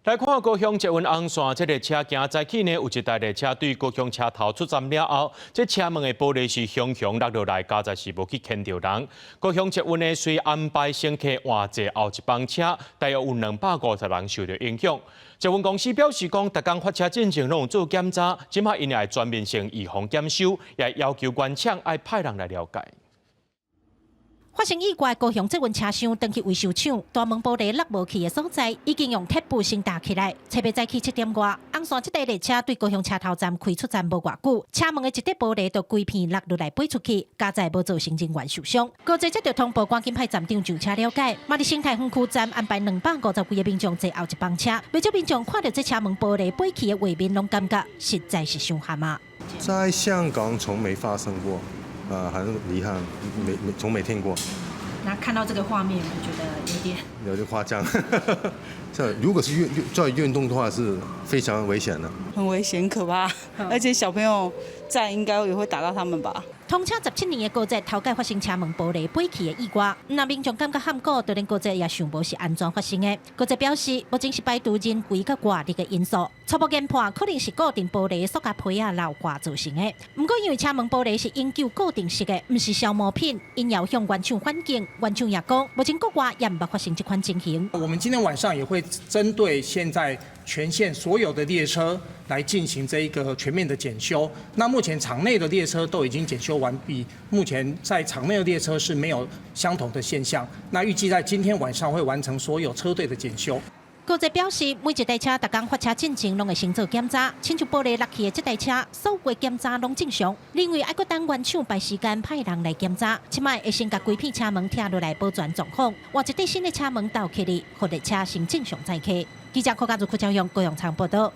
来看高雄捷运红线，这列车行早起呢，有一台列车对高雄车头出站了后，这车门的玻璃是熊熊落落来，加在是无去牵到人。高雄捷运呢，虽安排乘客换坐后一班车，大约有250人受到影响。捷运公司表示讲，逐工发车进程拢有做检查，今麦因会全面性预防检修，也要求原厂爱派人来了解。发生意外，高雄捷运车厢登去维修厂，大门玻璃落无去的所在，已经用铁布先搭起来。车别早起7点外，红线这台列车对高雄车头站开出站无偌久，车门的一块玻璃都规片落落来飞出去，加载无造成人员受伤。高捷接到通报，赶紧派站长上车了解。马里新泰分区站安排250几个民众坐后一班车，不少民众看到这车门玻璃飞起的画面，拢感觉实在是伤害嘛。在香港从没发生过。很遗憾，从没听过。那看到这个画面，我觉得有点夸张。这如果是在运动的话，是非常危险的。很危险，可怕，而且小朋友在应该也会打到他们吧。通车17年的高捷头届发生车门玻璃飞起的意外，那民众感觉喊过，就连高捷也想无是安全发生的。高捷表示，目前是排除人为甲外力的因素，初步研判可能是固定玻璃塑胶皮啊老化造成的。不过因为车门玻璃是永久固定式的，不是消磨品，因要向原厂反映。原厂也讲，目前国外也唔捌发生这款情形。我们今天晚上也会针对现在全线所有的列车来进行这一个全面的检修。那目前场内的列车都已经检修完毕，目前在场内的列车是没有相同的现象。那预计在今天晚上会完成所有车队的检修。高捷表示，每一台车逐工发车进程拢会先做检查，亲像玻璃落去的这台车，所有检查拢正常。另外，还佫等原厂排时间派人来检查，即卖会先甲规片车门拆落来保全状况，换一对新的车门倒起来，互列车先正常载客。记者柯家如柯朝阳高雄场报道。